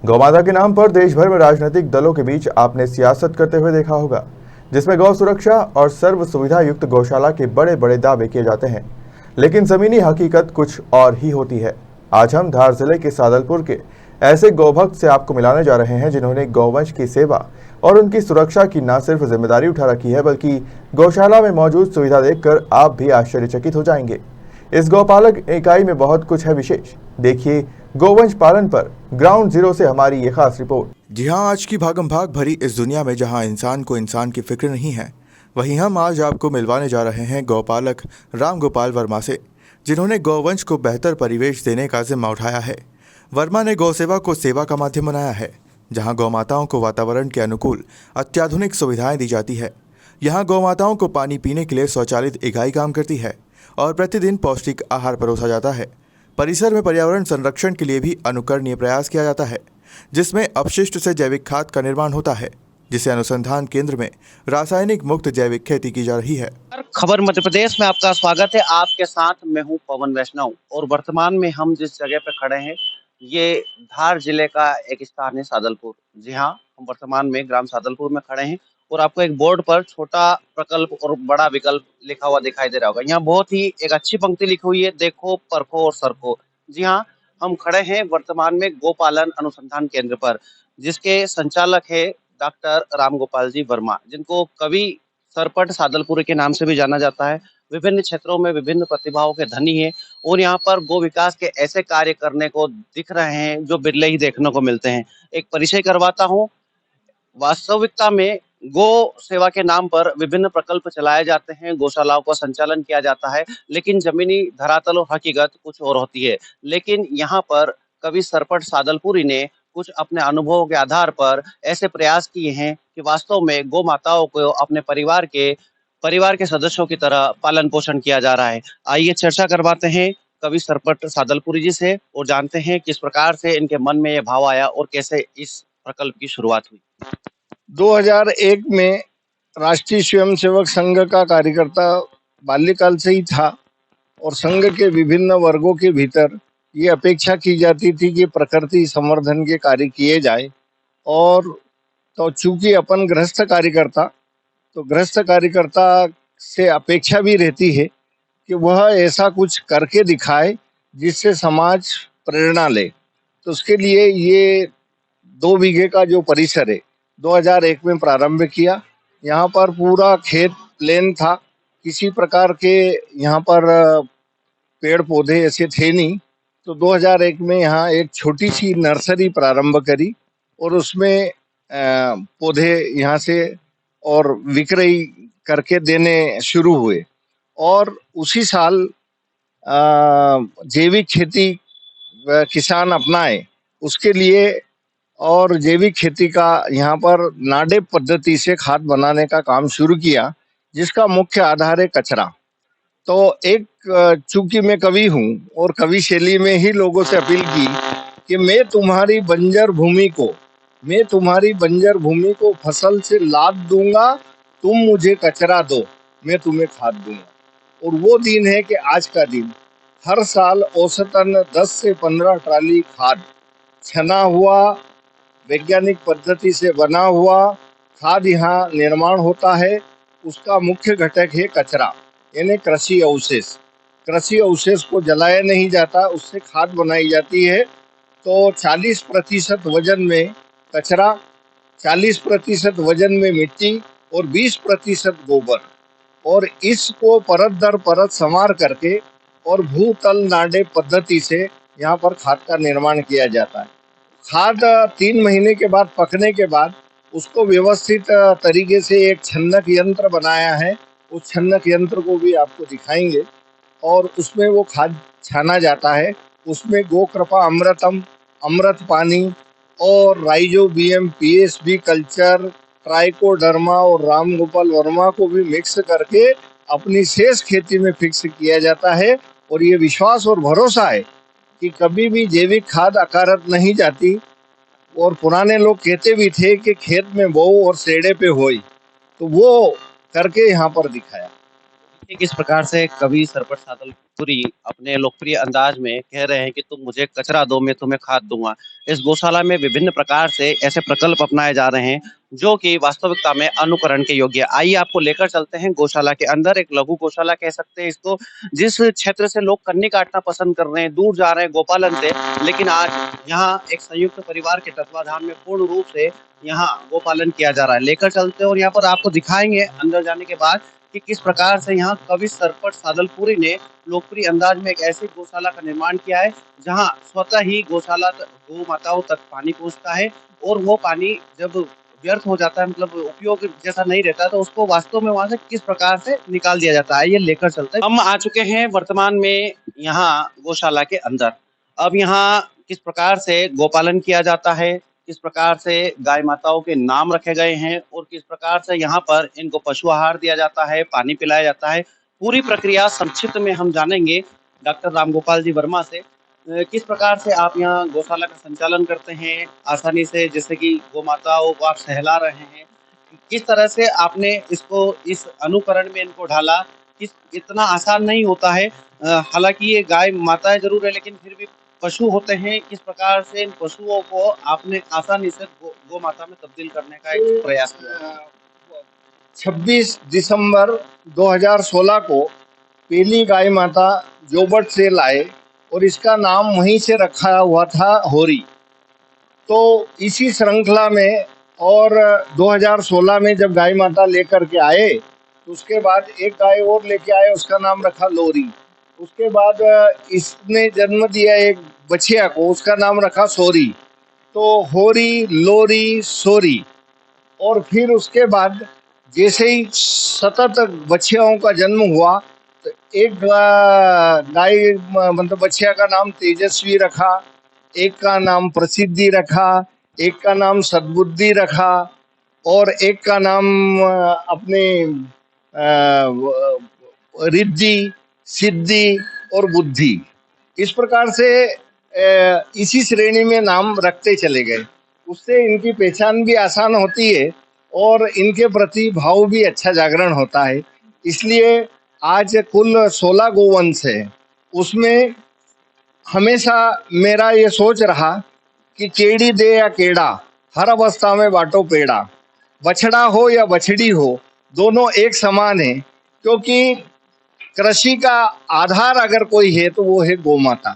गौमाता के नाम पर देश भर में राजनीतिक दलों के बीच आपने सियासत करते हुए देखा होगा, जिसमें गौ सुरक्षा और सर्व सुविधा युक्त गौशाला के बड़े बड़े दावे किए जाते हैं, लेकिन जमीनी हकीकत कुछ और ही होती है। आज हम धार जिले के सादलपुर के ऐसे गौभक्त से आपको मिलाने जा रहे हैं जिन्होंने गौवंश की सेवा और उनकी सुरक्षा की न सिर्फ जिम्मेदारी उठा रखी है, बल्कि गौशाला में मौजूद सुविधा देखकर आप भी आश्चर्यचकित हो जाएंगे। इस गौपालक इकाई में बहुत कुछ है विशेष। देखिए गोवंश पालन पर ग्राउंड जीरो से हमारी ये खास रिपोर्ट। जी हाँ, आज की भागम भाग भरी इस दुनिया में जहाँ इंसान को इंसान की फिक्र नहीं है, वहीं हम आज आपको मिलवाने जा रहे हैं गौपालक राम गोपाल वर्मा से, जिन्होंने गौवंश को बेहतर परिवेश देने का जिम्मा उठाया है। वर्मा ने गौसेवा को सेवा का माध्यम बनाया है, जहाँ गौमाताओं को वातावरण के अनुकूल अत्याधुनिक सुविधाएं दी जाती है। यहाँ गौमाताओं को पानी पीने के लिए स्वचालित इकाई काम करती है और प्रतिदिन पौष्टिक आहार परोसा जाता है। परिसर में पर्यावरण संरक्षण के लिए भी अनुकरणीय प्रयास किया जाता है, जिसमें अपशिष्ट से जैविक खाद का निर्माण होता है, जिसे अनुसंधान केंद्र में रासायनिक मुक्त जैविक खेती की जा रही है। खबर मध्य प्रदेश में आपका स्वागत है। आपके साथ मैं हूं पवन वैष्णव और वर्तमान में हम जिस जगह पर खड़े हैं ये धार जिले का एक स्थान है सादलपुर। जी हाँ, हम वर्तमान में ग्राम सादलपुर में खड़े हैं और आपको एक बोर्ड पर छोटा प्रकल्प और बड़ा विकल्प लिखा हुआ दिखाई दे रहा होगा। यहाँ बहुत ही एक अच्छी पंक्ति लिखी हुई है, देखो परखो और सरको। जी हाँ, हम खड़े हैं वर्तमान में गोपालन अनुसंधान केंद्र पर, जिसके संचालक है डॉक्टर राम गोपाल जी वर्मा, जिनको कवि सरपट सादलपुर के नाम से भी जाना जाता है। विभिन्न क्षेत्रों में विभिन्न प्रतिभाओं के धनी है और यहाँ पर गो विकास के ऐसे कार्य करने को दिख रहे हैं जो बिरले ही देखने को मिलते हैं। एक परिचय करवाता हूँ। वास्तविकता में गो सेवा के नाम पर विभिन्न प्रकल्प चलाए जाते हैं, गौशालाओं का संचालन किया जाता है, लेकिन जमीनी धरातल और हकीकत कुछ और होती है। लेकिन यहाँ पर कवि सरपट सादलपुरी ने कुछ अपने अनुभवों के आधार पर ऐसे प्रयास किए हैं कि वास्तव में गौ माताओं को अपने परिवार के सदस्यों की तरह पालन पोषण किया जा रहा है। आइए चर्चा करवाते हैं कवि सरपट सादलपुरी जी से और जानते हैं किस प्रकार से इनके मन में यह भाव आया और कैसे इस प्रकल्प की शुरुआत हुई। 2001 में राष्ट्रीय स्वयंसेवक संघ का कार्यकर्ता बाल्यकाल से ही था और संघ के विभिन्न वर्गों के भीतर ये अपेक्षा की जाती थी कि प्रकृति संवर्धन के कार्य किए जाए। और तो चूंकि अपन गृहस्थ कार्यकर्ता से अपेक्षा भी रहती है कि वह ऐसा कुछ करके दिखाए जिससे समाज प्रेरणा ले। तो उसके लिए ये 2 बीघे का जो परिसर है 2001 में प्रारंभ किया। यहाँ पर पूरा खेत प्लेन था, किसी प्रकार के यहाँ पर पेड़ पौधे ऐसे थे नहीं। तो 2001 में यहाँ एक छोटी सी नर्सरी प्रारंभ करी और उसमें पौधे यहाँ से और विक्रय करके देने शुरू हुए। और उसी साल जैविक खेती किसान अपनाए, उसके लिए और जैविक खेती का यहाँ पर नाडेप पद्धति से खाद बनाने का काम शुरू किया, जिसका मुख्य आधार है कचरा। तो एक चूंकि मैं कवि हूँ और कवि शैली में ही लोगों से अपील की कि मैं तुम्हारी बंजर भूमि को फसल से लाद दूंगा, तुम मुझे कचरा दो, मैं तुम्हें खाद दूंगा। और वो दिन है कि आज का दिन, हर साल औसतन 10 से 15 ट्राली खाद छना हुआ वैज्ञानिक पद्धति से बना हुआ खाद यहाँ निर्माण होता है। उसका मुख्य घटक है कचरा, यानी कृषि अवशेष को जलाया नहीं जाता, उससे खाद बनाई जाती है। तो 40% वजन में कचरा, 40% वजन में मिट्टी और 20% गोबर, और इसको परत दर परत संवार करके और भूतल नाडे पद्धति से यहाँ पर खाद का निर्माण किया जाता है। खाद 3 महीने के बाद पकने के बाद उसको व्यवस्थित तरीके से एक छन्नक यंत्र बनाया है, उस छन्नक यंत्र को भी आपको दिखाएंगे। और उसमें वो खाद छाना जाता है। उसमें गोकृपा अमृतम, अमृत पानी और राइजोबियम, पीएसबी कल्चर, ट्राइकोडर्मा और राम गोपाल वर्मा को भी मिक्स करके अपनी शेष खेती में फिक्स किया जाता है। और ये विश्वास और भरोसा है कि कभी भी जैविक खाद अकारत नहीं जाती। और पुराने लोग कहते भी थे कि खेत में बो और सेड़े पे होई, तो वो करके यहाँ पर दिखाया। कि किस प्रकार से कवि सरपट सादलपुरी अपने लोकप्रिय अंदाज में कह रहे हैं कि तुम मुझे कचरा दो, मैं तुम्हें खाद दूंगा। इस गौशाला में विभिन्न प्रकार से ऐसे प्रकल्प अपनाए जा रहे हैं जो कि वास्तविकता में अनुकरण के योग्य है। आइए आपको लेकर चलते हैं गौशाला के अंदर, एक लघु गौशाला कह सकते हैं इसको, जिस क्षेत्र से लोग कन्नी काटना पसंद कर रहे हैं, दूर जा रहे हैं गोपालन से, लेकिन आज यहाँ एक संयुक्त परिवार के तत्वाधान में पूर्ण रूप से यहाँ गोपालन किया जा रहा है। लेकर चलते हैं और यहाँ पर आपको दिखाएंगे अंदर जाने के बाद कि किस प्रकार से यहाँ कवि सरपट सादलपुरी ने लोकप्रिय अंदाज में एक ऐसी गौशाला का निर्माण किया है जहाँ स्वतः ही गौशाला गौ माताओं तक पानी पहुँचता है और वो पानी जब व्यर्थ हो जाता है, मतलब उपयोग जैसा नहीं रहता, तो उसको वास्तव में वहां से किस प्रकार से निकाल दिया जाता है, ये लेकर चलते हैं। हम आ चुके हैं वर्तमान में यहाँ गौशाला के अंदर। अब यहाँ किस प्रकार से गोपालन किया जाता है, किस प्रकार से गाय माताओं के नाम रखे गए हैं और किस प्रकार से यहाँ पर इनको पशु आहार दिया जाता है, पानी पिलाया जाता है, पूरी प्रक्रिया संक्षिप्त में हम जानेंगे डॉक्टर रामगोपाल जी वर्मा से। किस प्रकार से आप यहाँ गौशाला का संचालन करते हैं आसानी से, जैसे कि गौ माताओं को आप सहला रहे हैं, किस तरह से आपने इसको इस अनुकरण में इनको ढाला, किस इतना आसान नहीं होता है। हालांकि ये गाय माताएं जरूर है लेकिन फिर भी पशु होते हैं, किस प्रकार से इन पशुओं को आपने आसानी से गौ माता में तब्दील करने का एक प्रयास किया। 26 दिसंबर 2016 को पहली गाय माता जोबट से लाए और इसका नाम वहीं से रखा हुआ था होरी। तो इसी श्रृंखला में और 2016 में जब गाय माता लेकर के आए तो उसके बाद एक गाय और लेके आए, उसका नाम रखा लोरी। उसके बाद इसने जन्म दिया एक बछिया को, उसका नाम रखा सोरी। तो होरी, लोरी, सोरी। और फिर उसके बाद जैसे ही सतत बछियाओं का जन्म हुआ तो एक गाय मतलब बछिया का नाम तेजस्वी रखा, एक का नाम प्रसिद्धि रखा, एक का नाम सद्बुद्धि रखा और एक का नाम अपने रिद्धि, सिद्धि और बुद्धि। इस प्रकार से इसी श्रेणी में नाम रखते चले गए। उससे इनकी पहचान भी आसान होती है और इनके प्रति भाव भी अच्छा जागरण होता है। इसलिए आज कुल 16 गोवंश है। उसमें हमेशा मेरा ये सोच रहा कि केड़ी दे या केड़ा, हर अवस्था में बाटो पेड़ा। बछड़ा हो या बछड़ी हो, दोनों एक समान है, क्योंकि कृषि का आधार अगर कोई है तो वो है गौ माता।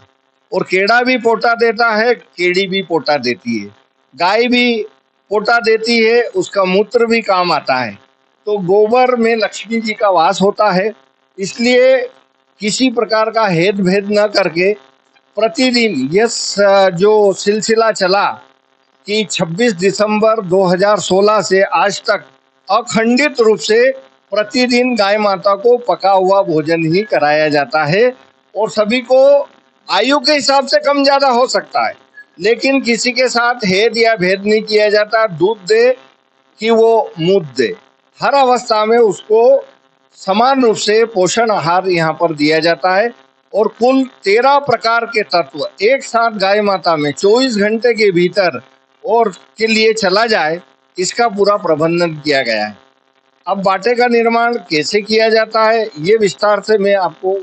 और केड़ा भी पोटा देता है, केड़ी भी पोटा देती है, गाय भी पोटा देती है, उसका मूत्र भी काम आता है। तो गोबर में लक्ष्मी जी का वास होता है। इसलिए किसी प्रकार का हेद भेद न करके प्रतिदिन ये जो सिलसिला चला कि 26 दिसंबर 2016 से आज तक अखंडित रूप से प्रतिदिन गाय माता को पका हुआ भोजन ही कराया जाता है। और सभी को आयु के हिसाब से कम ज्यादा हो सकता है, लेकिन किसी के साथ हेद या भेद नहीं किया जाता। दूध दे कि वो मूत दे, हर अवस्था में उसको समान रूप से पोषण आहार यहाँ पर दिया जाता है। और कुल 13 प्रकार के तत्व एक साथ गाय माता में 24 घंटे के भीतर और के लिए चला जाए, इसका पूरा प्रबंधन किया गया है। अब बाटे का निर्माण कैसे किया जाता है ये विस्तार से मैं आपको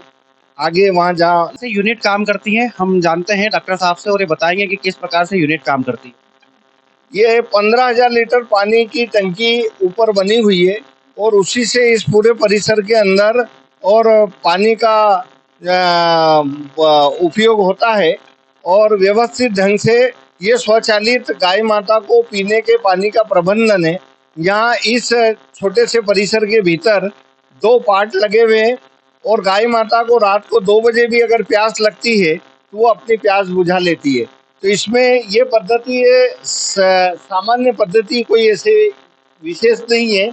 आगे वहाँ जहाँ से यूनिट काम करती है हम जानते हैं डॉक्टर साहब से, और ये बताएंगे कि किस प्रकार से यूनिट काम करती है। ये 15,000 लीटर पानी की टंकी ऊपर बनी हुई है और उसी से इस पूरे परिसर के अंदर और पानी का उपयोग होता है। और व्यवस्थित ढंग से ये स्वचालित गाय माता को पीने के पानी का प्रबंधन है। यहाँ इस छोटे से परिसर के भीतर 2 पार्ट लगे हुए हैं और गाय माता को रात को 2 बजे भी अगर प्यास लगती है तो वो अपनी प्यास बुझा लेती है। तो इसमें ये पद्धति है, सामान्य पद्धति कोई ऐसे विशेष नहीं है।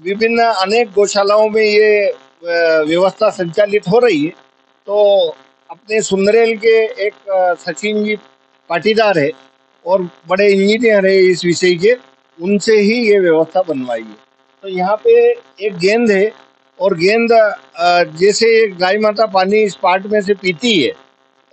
विभिन्न अनेक गौशालाओं में ये व्यवस्था संचालित हो रही है। तो अपने सुंदरेल के एक सचिन जी पाटीदार है और बड़े इंजीनियर है इस विषय के, उनसे ही ये व्यवस्था बनवाई है। तो यहाँ पे एक गेंद है और गेंद जैसे गाय माता पानी इस पार्ट में से पीती है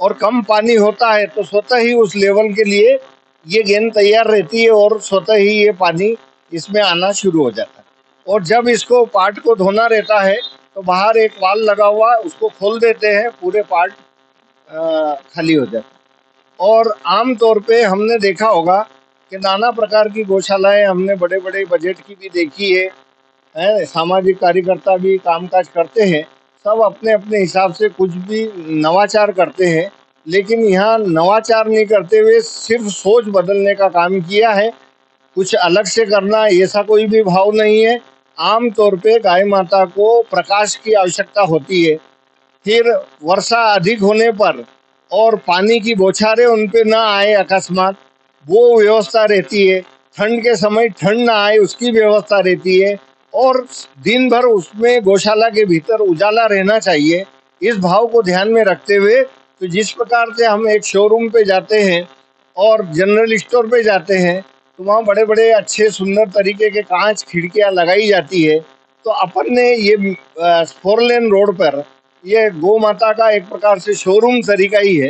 और कम पानी होता है तो स्वतः ही उस लेवल के लिए ये गेंद तैयार रहती है और स्वतः ही ये पानी इसमें आना शुरू हो जाता है। और जब इसको पार्ट को धोना रहता है तो बाहर एक वाल लगा हुआ है, उसको खोल देते हैं, पूरे पार्ट खाली हो जाते हैं। और आम तौर पे हमने देखा होगा कि नाना प्रकार की गौशालाएं हमने बड़े बड़े बजट की भी देखी है, सामाजिक कार्यकर्ता भी कामकाज करते हैं, सब अपने अपने हिसाब से कुछ भी नवाचार करते हैं, लेकिन यहाँ नवाचार नहीं करते हुए सिर्फ सोच बदलने का काम किया है। कुछ अलग से करना ऐसा कोई भी भाव नहीं है। आम तौर पे गाय माता को प्रकाश की आवश्यकता होती है, फिर वर्षा अधिक होने पर और पानी की बौछारें उन पे ना आए अकस्मात, वो व्यवस्था रहती है। ठंड के समय ठंड ना आए उसकी व्यवस्था रहती है, और दिन भर उसमें गौशाला के भीतर उजाला रहना चाहिए। इस भाव को ध्यान में रखते हुए तो जिस प्रकार से हम एक शोरूम पे जाते हैं और जनरल स्टोर पे जाते हैं, तो वहाँ बड़े बड़े अच्छे सुंदर तरीके के कांच खिड़कियाँ लगाई जाती है। तो अपन ने ये 4 लेन रोड पर ये गौ माता का एक प्रकार से शोरूम तरीका ही है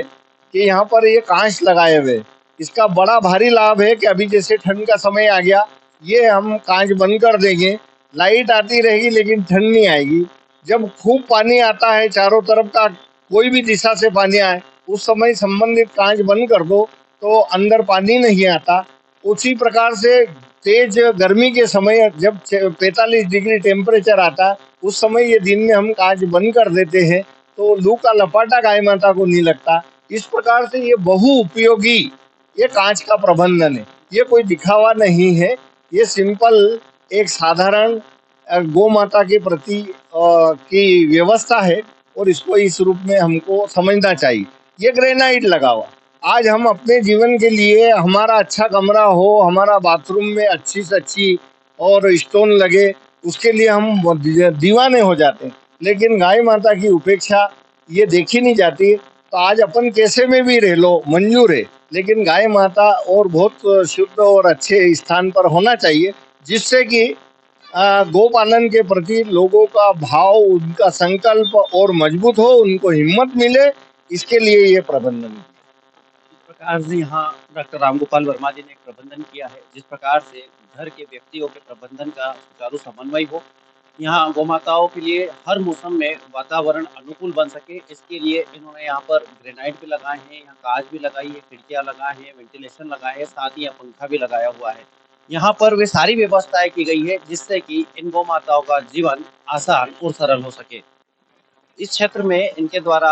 कि यहाँ पर ये कांच लगाए हुए। इसका बड़ा भारी लाभ है कि अभी जैसे ठंड का समय आ गया, ये हम कांच बंद कर देंगे, लाइट आती रहेगी लेकिन ठंड नहीं आएगी। जब खूब पानी आता है, चारों तरफ का कोई भी दिशा से पानी आए, उस समय संबंधित कांच बंद कर दो तो अंदर पानी नहीं आता। उसी प्रकार से तेज गर्मी के समय जब 45 डिग्री टेम्परेचर आता, उस समय ये दिन में हम कांच बंद कर देते हैं तो लू का लपाटा गाय माता को नहीं लगता। इस प्रकार से ये बहु उपयोगी ये कांच का प्रबंधन है। ये कोई दिखावा नहीं है, ये सिंपल एक साधारण गौ माता के प्रति की व्यवस्था है, और इसको इस रूप में हमको समझना चाहिए। ये ग्रेनाइट लगा हुआ, आज हम अपने जीवन के लिए हमारा अच्छा कमरा हो, हमारा बाथरूम में अच्छी से अच्छी और स्टोन लगे, उसके लिए हम दीवाने हो जाते हैं, लेकिन गाय माता की उपेक्षा ये देखी नहीं जाती। तो आज अपन कैसे में भी रह लो मंजूर है, लेकिन गाय माता और बहुत शुद्ध और अच्छे स्थान पर होना चाहिए, जिससे कि गोपालन के प्रति लोगों का भाव, उनका संकल्प और मजबूत हो, उनको हिम्मत मिले, इसके लिए ये प्रबंधन है। जिस प्रकार से यहाँ डॉक्टर रामगोपाल वर्मा जी ने एक प्रबंधन किया है, जिस प्रकार से घर के व्यक्तियों के प्रबंधन का सुचारू समन्वय हो, यहाँ गौमाताओं के लिए हर मौसम में वातावरण अनुकूल बन सके, इसके लिए इन्होंने यहाँ पर ग्रेनाइट भी लगाए हैं, यहाँ कांच भी लगाई है, खिड़कियाँ लगाए हैं, वेंटिलेशन लगाए हैं, साथ ही यहाँ पंखा भी लगाया हुआ है। यहाँ पर वे सारी व्यवस्थाएं की गई है जिससे कि इन गौ माताओं का जीवन आसान और सरल हो सके। इस क्षेत्र में इनके द्वारा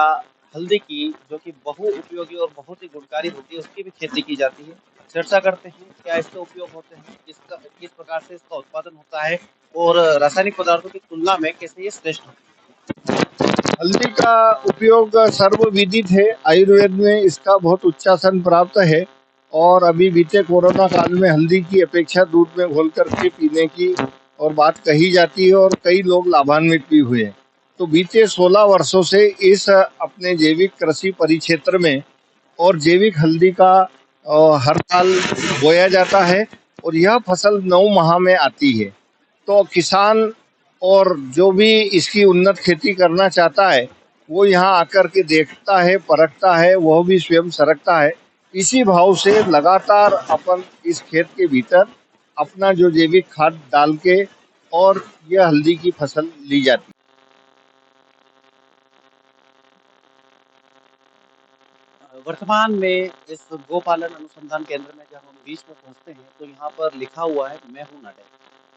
हल्दी की, जो कि बहु उपयोगी और बहुत ही गुणकारी होती है, उसकी भी खेती की जाती है। चर्चा करते हैं क्या इसके उपयोग होते हैं, किस प्रकार से इसका उत्पादन होता है और रासायनिक पदार्थों की तुलना में कैसे ये श्रेष्ठ होते हैं। हल्दी का उपयोग सर्वविदित है, आयुर्वेद में इसका बहुत उच्चासन प्राप्त है, और अभी बीते कोरोना काल में हल्दी की अपेक्षा दूध में घोल करके पीने की और बात कही जाती है, और कई लोग लाभान्वित भी हुए हैं। तो बीते 16 वर्षों से इस अपने जैविक कृषि परिक्षेत्र में और जैविक हल्दी का हर साल बोया जाता है, और यह फसल 9 माह में आती है। तो किसान और जो भी इसकी उन्नत खेती करना चाहता है, वो यहाँ आकर के देखता है, परखता है, वह भी स्वयं सरकता है। इसी भाव से लगातार अपन इस खेत के भीतर अपना जो जैविक खाद डाल के और यह हल्दी की फसल ली जाती है। वर्तमान में इस गोपालन अनुसंधान केंद्र में जब हम बीच में पहुंचते हैं तो यहाँ पर लिखा हुआ है मैं हूँ नडे,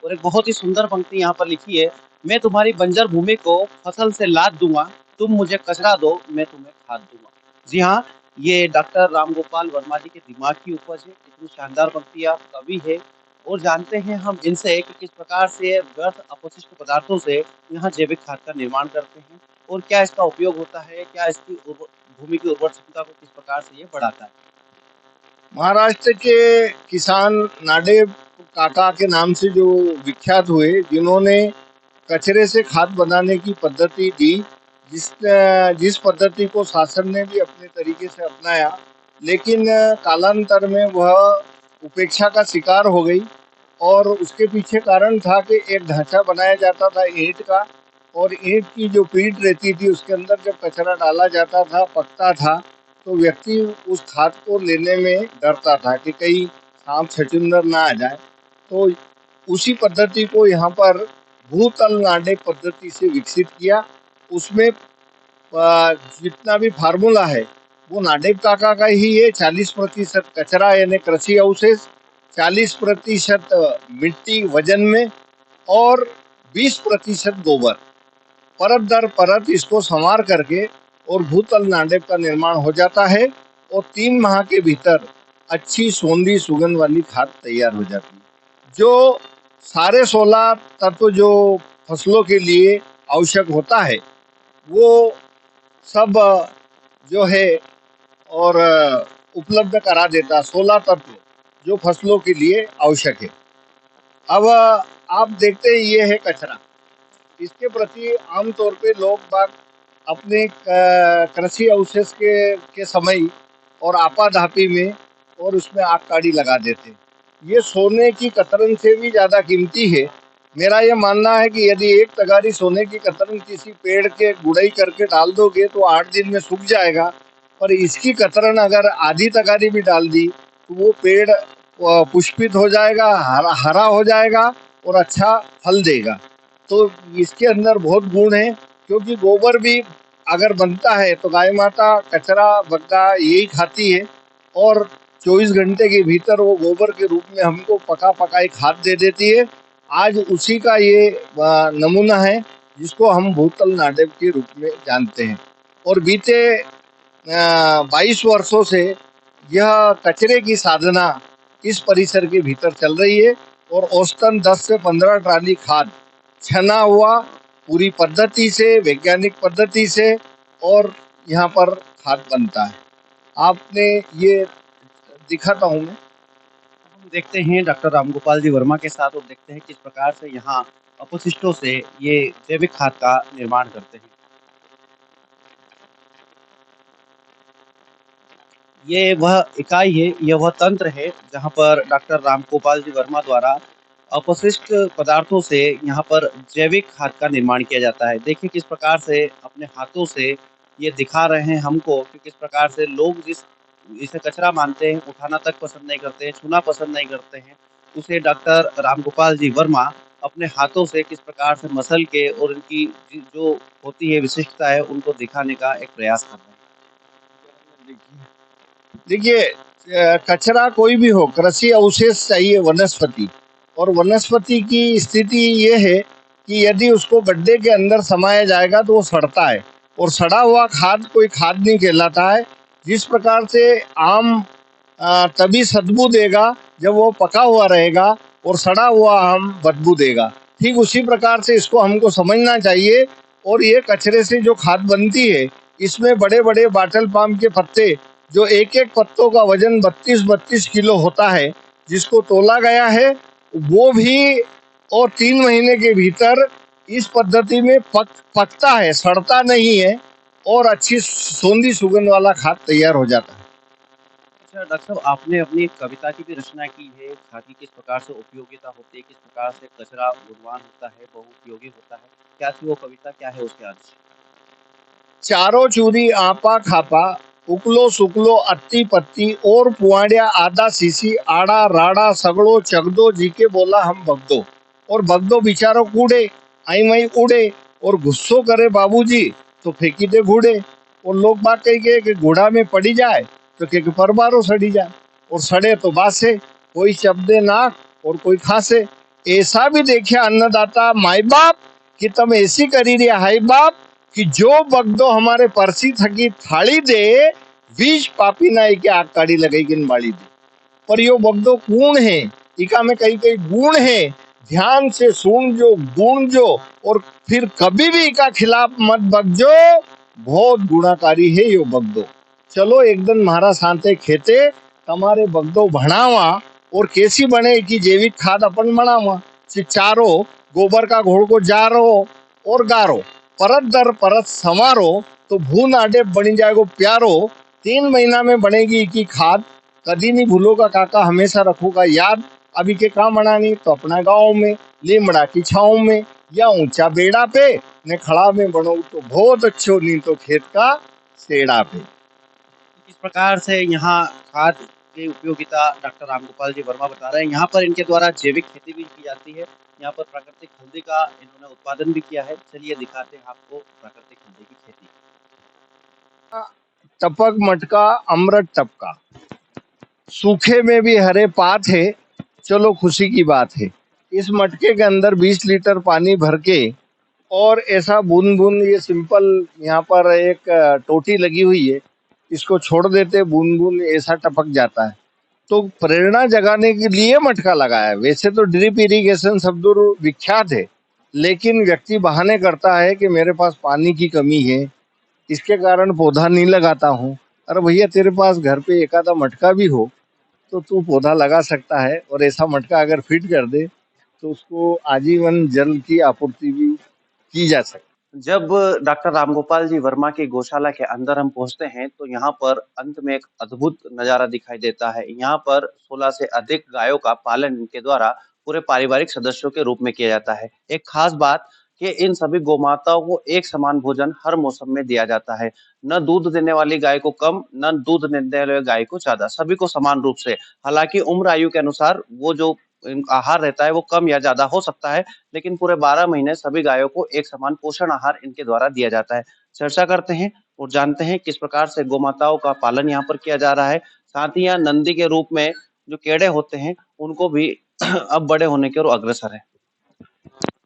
और एक बहुत ही सुंदर पंक्ति यहाँ पर लिखी है, मैं तुम्हारी बंजर भूमि को फसल से लाद दूंगा, तुम मुझे कचरा दो, मैं तुम्हें खाद दूंगा। जी हाँ, ये डॉक्टर रामगोपाल वर्मा जी के दिमाग की उपज है। इतनी शानदार पंक्तियाँ कवि है, और जानते हैं हम इनसे कि किस प्रकार से व्यर्थ अपशिष्ट पदार्थों से यहाँ जैविक खाद का निर्माण करते हैं और क्या इसका उपयोग होता है, क्या इसकी भूमि की उर्वर क्षमता को किस प्रकार से ये बढ़ाता है। महाराष्ट्र के किसान नाडे काका के नाम से जो विख्यात हुए, जिन्होंने कचरे से खाद बनाने की पद्धति दी, जिस पद्धति को शासन ने भी अपने तरीके से अपनाया, लेकिन कालांतर में वह उपेक्षा का शिकार हो गई। और उसके पीछे कारण था कि एक ढांचा बनाया जाता था ईंट का, और ईंट की जो पीठ रहती थी उसके अंदर जब कचरा डाला जाता था, पकता था, तो व्यक्ति उस खाद को लेने में डरता था कि कहीं सांप छछूंदर ना आ जाए। तो उसी पद्धति को यहाँ पर भूतल नाडेप पद्धति से विकसित किया। उसमें जितना भी फार्मूला है वो नाडेप काका का ही है। 40% कचरा यानी कृषि अवशेष, 40% मिट्टी वजन में और 20% गोबर, परत दर परत इसको संवार करके और भूतल नाडेप का निर्माण हो जाता है और 3 माह के भीतर अच्छी सोंधी सुगंध वाली खाद तैयार हो जाती है। जो सारे 16 तत्व जो फसलों के लिए आवश्यक होता है वो सब जो है और उपलब्ध करा देता। 16 तत्व जो फसलों के लिए आवश्यक है। अब आप देखते हैं ये है कचरा। इसके प्रति आमतौर पे लोग बाग अपने कृषि अवशेष के समय और आपाधापी में और उसमें आग काढ़ी लगा देते। ये सोने की कतरन से भी ज्यादा कीमती है। मेरा ये मानना है कि यदि एक तगारी सोने की कतरन किसी पेड़ के गुड़ाई करके डाल दोगे तो 8 दिन में सूख जाएगा, पर इसकी कतरन अगर आधी तगारी भी डाल दी तो वो पेड़ पुष्पित हो जाएगा, हरा हो जाएगा और अच्छा फल देगा। तो इसके अंदर बहुत गुण है, क्योंकि गोबर भी अगर बनता है तो गाय माता कचरा बग्गा यही खाती है और 24 घंटे के भीतर वो गोबर के रूप में हमको पका पकाई खाद दे देती है। आज उसी का ये नमूना है जिसको हम भूतल नाडेप के रूप में जानते हैं। और बीते 22 वर्षों से यह कचरे की साधना इस परिसर के भीतर चल रही है और औसतन 10 से 15 ट्राली खाद छना हुआ पूरी पद्धति से, वैज्ञानिक पद्धति से, और यहाँ पर खाद बनता है। आपने ये दिखाता हूँ मैं। हम देखते हैं डॉक्टर रामगोपाल जी वर्मा के साथ और देखते हैं किस प्रकार से यहाँ अपशिष्टों से ये जैविक खाद का निर्माण करते हैं। ये वह इकाई है, यह वह तंत्र है जहाँ पर डॉक्टर रामगोपाल जी वर्मा द्वारा अपशिष्ट पदार्थों से यहाँ पर जैविक खाद का निर्माण किया जाता है। देखिए किस प्रकार से अपने हाथों से ये दिखा रहे हैं हमको कि किस प्रकार से लोग इसे कचरा मानते हैं, उठाना तक पसंद नहीं करते हैं, छूना पसंद नहीं करते हैं, उसे डॉक्टर रामगोपाल जी वर्मा अपने हाथों से किस प्रकार से मसल के और इनकी जो होती है विशिष्टता है उनको दिखाने का एक प्रयास कर रहे हैं। देखिए कचरा कोई भी हो, कृषि अवशेष चाहिए वनस्पति, और वनस्पति की स्थिति ये है कि यदि उसको गड्ढे के अंदर समाया जाएगा तो वो सड़ता है, और सड़ा हुआ खाद कोई खाद नहीं कहलाता है। जिस प्रकार से आम तभी सदबू देगा जब वो पका हुआ रहेगा और सड़ा हुआ आम बदबू देगा, ठीक उसी प्रकार से इसको हमको समझना चाहिए। और ये कचरे से जो खाद बनती है इसमें बड़े बड़े बाटल पाम के पत्ते, जो एक एक पत्तों का वजन 32-32 किलो होता है, जिसको तोला गया है, वो भी और 3 महीने के भीतर इस पद्धति में पकता है, सड़ता नहीं है और अच्छी सोंधी सुगंध वाला खाद तैयार हो जाता है। अच्छा डॉक्टर साहब, आपने अपनी एक कविता की भी रचना की है, खाद की किस प्रकार से उपयोगिता होती है, किस प्रकार से कचरा गुणवान होता है, बहुउपयोगी होता है, क्या थी वो कविता, क्या है उसके अर्थ? चारों चूरी आपा खापा, उकलो सुकलो अत्ती पत्ती, और पुआड़िया आधा सीसी, आड़ा राड़ा सगड़ो चगदो, जी के बोला हम बगदो। और बगदो बिचारो कूड़े, आई मई उड़े, और गुस्सो करे बाबूजी तो फेंकी दे घूड़े। और लोग बात कही कि घोड़ा में पड़ी जाए तो के परबारो सड़ी जाए, और सड़े तो बासे, कोई शब्दे नाक और कोई खासे। ऐसा भी देखे अन्नदाता माई बाप कि तम ऐसी करी रे हाई बाप, कि जो बगदो हमारे परसी थकी थाली दे, बीज पापी नाई के आग काढ़ी लगई किन बाड़ी दे। पर यो बगदो कूण है, इका में कई कई गुण है, ध्यान से सुन जो गुण जो, और फिर कभी भी इका खिलाफ मत बगजो, बहुत गुणाकारी है यो बगदो। चलो एक दिन मारा सांते खेते, तमारे बगदो भणावा, और कैसी बने की जैविक खाद अपन बनावा। चारो गोबर का घोड़ को जारो और गारो, परत दर परत संवारो, तो भू नाडेप बनी जाएगो प्यारो। 3 महीना में बनेगी की खाद, कदी नहीं भूलोगा काका, हमेशा रखूंगा याद। अभी के काम बनानी तो अपना गांव में, लीमड़ा की छाँव में, या ऊंचा बेड़ा पे, ने खड़ा में बनो तो बहुत अच्छो, नहीं तो खेत का सेड़ा पे। किस प्रकार से यहाँ खाद की उपयोगिता डॉक्टर रामगोपाल जी वर्मा बता रहे हैं। यहाँ पर इनके द्वारा जैविक खेती भी की जाती है। यहाँ पर प्राकृतिक हल्दी का इन्होंने उत्पादन भी किया है। चलिए दिखाते हैं आपको प्राकृतिक हल्दी की खेती। टपक मटका अमृत टपका, सूखे में भी हरे पात है, चलो खुशी की बात है। इस मटके के अंदर 20 लीटर पानी भर के और ऐसा बूंद बूंद, ये सिंपल यहाँ पर एक टोटी लगी हुई है, इसको छोड़ देते, बूंद बूंद ऐसा टपक जाता है। तो प्रेरणा जगाने के लिए मटका लगाया है। वैसे तो ड्रिप इरिगेशन शब्द विख्यात है, लेकिन व्यक्ति बहाने करता है कि मेरे पास पानी की कमी है, इसके कारण पौधा नहीं लगाता हूँ। अरे भैया, तेरे पास घर पे एक आधा मटका भी हो तो तू पौधा लगा सकता है, और ऐसा मटका अगर फिट कर दे तो उसको आजीवन जल की आपूर्ति भी की जा सकती है। जब डॉक्टर रामगोपाल जी वर्मा की गौशाला के अंदर हम पहुंचते हैं तो यहाँ पर अंत में एक अद्भुत नजारा दिखाई देता है। यहाँ पर 16 से अधिक गायों का पालन इनके द्वारा पूरे पारिवारिक सदस्यों के रूप में किया जाता है। एक खास बात कि इन सभी गौमाताओं को एक समान भोजन हर मौसम में दिया जाता है। न दूध देने वाली गाय को कम, न दूध देने वाली गाय को ज्यादा, सभी को समान रूप से। हालांकि उम्र आयु के अनुसार वो जो आहार रहता है वो कम या ज्यादा हो सकता है, लेकिन पूरे 12 महीने सभी गायों को एक समान पोषण आहार इनके द्वारा दिया जाता है। चर्चा करते हैं और जानते हैं किस प्रकार से गौमाताओं का पालन यहाँ पर किया जा रहा है। साथ ही यहाँ नंदी के रूप में जो केड़े होते हैं उनको भी अब बड़े होने की ओर अग्रसर है।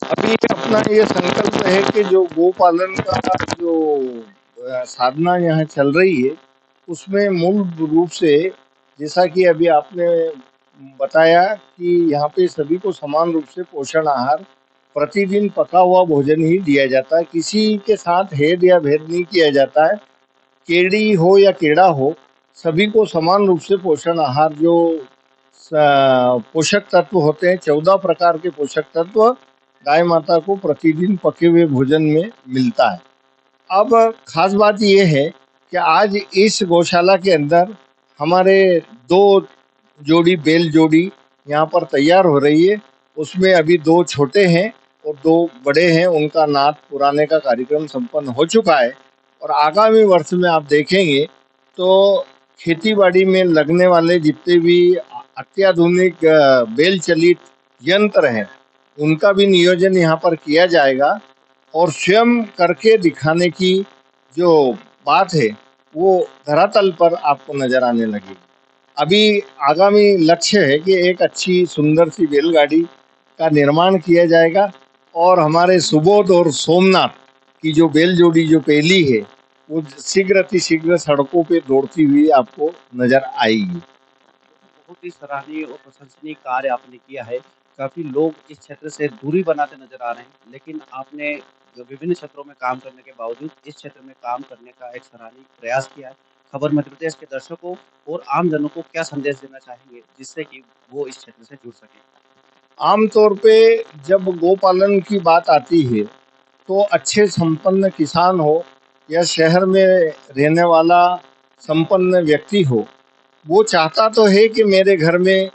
अभी अपना ये संकल्प है कि जो गो पालन का जो साधना यहाँ चल रही है, उसमें मूल रूप से, जैसा कि अभी आपने बताया कि यहाँ पे सभी को समान रूप से पोषण आहार, प्रतिदिन पका हुआ भोजन ही दिया जाता है। किसी के साथ हेद या भेद नहीं किया जाता है। केड़ी हो या केड़ा हो, सभी को समान रूप से पोषण आहार, जो पोषक तत्व होते हैं, 14 प्रकार के पोषक तत्व गाय माता को प्रतिदिन पके हुए भोजन में मिलता है। अब खास बात यह है कि आज इस गौशाला के अंदर हमारे 2 जोड़ी बैल जोड़ी यहाँ पर तैयार हो रही है। उसमें अभी 2 छोटे हैं और 2 बड़े हैं। उनका नाथ पुराने का कार्यक्रम संपन्न हो चुका है, और आगामी वर्ष में आप देखेंगे तो खेतीबाड़ी में लगने वाले जितने भी अत्याधुनिक बैल चलित यंत्र हैं, उनका भी नियोजन यहाँ पर किया जाएगा, और स्वयं करके दिखाने की जो बात है वो धरातल पर आपको नजर आने लगेगी। अभी आगामी लक्ष्य है कि एक अच्छी सुंदर सी बैलगाड़ी का निर्माण किया जाएगा, और हमारे सुबोध और सोमनाथ की जो बैल जोड़ी जो पहली है, वो शीघ्र अतिशीघ्र सड़कों पे दौड़ती हुई आपको नजर आएगी। बहुत ही सराहनीय और प्रशंसनीय कार्य आपने किया है। काफ़ी लोग इस क्षेत्र से दूरी बनाते नज़र आ रहे हैं, लेकिन आपने विभिन्न क्षेत्रों में काम करने के बावजूद इस क्षेत्र में काम करने का एक सराहनीय प्रयास किया है। खबर मध्य प्रदेश के दर्शकों और आम जनों को क्या संदेश देना चाहेंगे, जिससे कि वो इस क्षेत्र से जुड़ सकें? आमतौर पे जब गोपालन की बात आती है तो अच्छे संपन्न किसान हो या शहर में रहने वाला संपन्न व्यक्ति हो, वो चाहता तो है कि मेरे घर में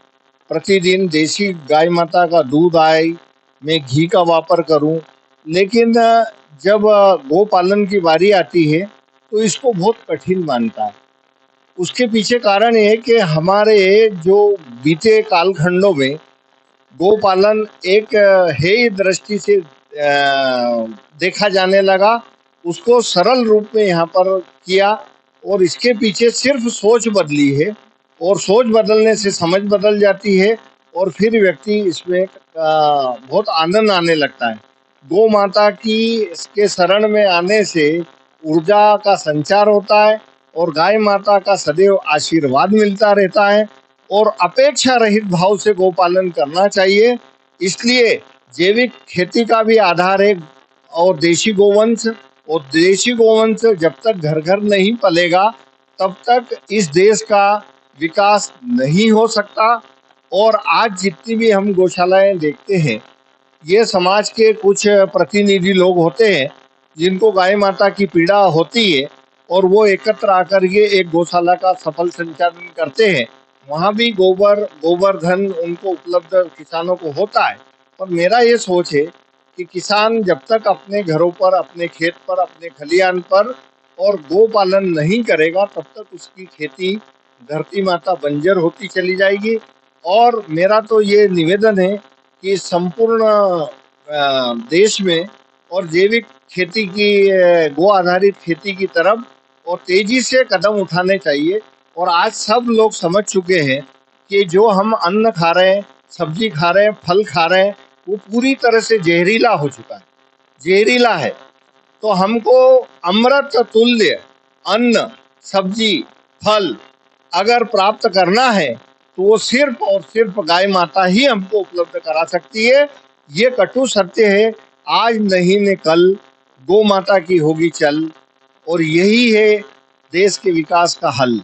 प्रतिदिन देसी गाय माता का दूध आए, मैं घी का वापर करूं। लेकिन जब गो पालन की बारी आती है तो इसको बहुत कठिन मानता है। उसके पीछे कारण ये है कि हमारे जो बीते कालखंडों में गो पालन एक हेय दृष्टि से देखा जाने लगा, उसको सरल रूप में यहाँ पर किया, और इसके पीछे सिर्फ सोच बदली है, और सोच बदलने से समझ बदल जाती है, और फिर व्यक्ति इसमें बहुत आनंद आने लगता है। गौ माता की इसके शरण में आने से ऊर्जा का संचार होता है, और गाय माता का सदैव आशीर्वाद मिलता रहता है, और अपेक्षा रहित भाव से गोपालन करना चाहिए। इसलिए जैविक खेती का भी आधार है और देशी गोवंश, और देशी गोवंश जब तक घर घर नहीं पलेगा तब तक इस देश का विकास नहीं हो सकता। और आज जितनी भी हम गौशालाएं देखते हैं, ये समाज के कुछ प्रतिनिधि लोग होते हैं जिनको गाय माता की पीड़ा होती है, और वो एकत्र आकर के एक गौशाला का सफल संचालन करते हैं। वहाँ भी गोबर धन उनको उपलब्ध किसानों को होता है। पर मेरा ये सोच है कि किसान जब तक अपने घरों पर, अपने खेत पर, अपने खलिहान पर और गो पालन नहीं करेगा, तब तक उसकी खेती धरती माता बंजर होती चली जाएगी। और मेरा तो ये निवेदन है कि संपूर्ण देश में और जैविक खेती की गो आधारित खेती की तरफ और तेजी से कदम उठाने चाहिए। और आज सब लोग समझ चुके हैं कि जो हम अन्न खा रहे हैं, सब्जी खा रहे हैं, फल खा रहे हैं, वो पूरी तरह से जहरीला हो चुका है, जहरीला है। तो हमको अमृत तुल्य अन्न, सब्जी, फल अगर प्राप्त करना है तो वो सिर्फ और सिर्फ गाय माता ही हमको उपलब्ध करा सकती है। ये कटु सत्य है। आज नहीं ने कल गौ माता की होगी चल, और यही है देश के विकास का हल।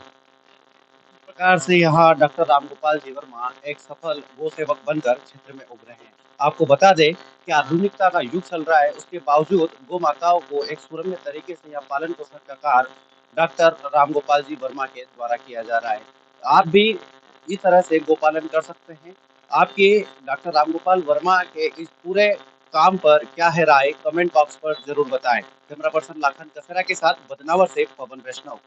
प्रकार से यहाँ डॉक्टर रामगोपाल जी वर्मा एक सफल गो सेवक बनकर क्षेत्र में उभरे हैं। आपको बता दें कि आधुनिकता का युग चल रहा है, उसके बावजूद गौ माताओं को एक सुरम्य तरीके से यहाँ पालन पोषण का कार्य डॉक्टर रामगोपाल जी वर्मा के द्वारा किया जा रहा है। आप भी इस तरह से गोपालन कर सकते हैं। आपके डॉक्टर रामगोपाल वर्मा के इस पूरे काम पर क्या है राय, कमेंट बॉक्स पर जरूर बताएं। कैमरा पर्सन लाखन कसेरा के साथ बदनावर से पवन वैष्णव।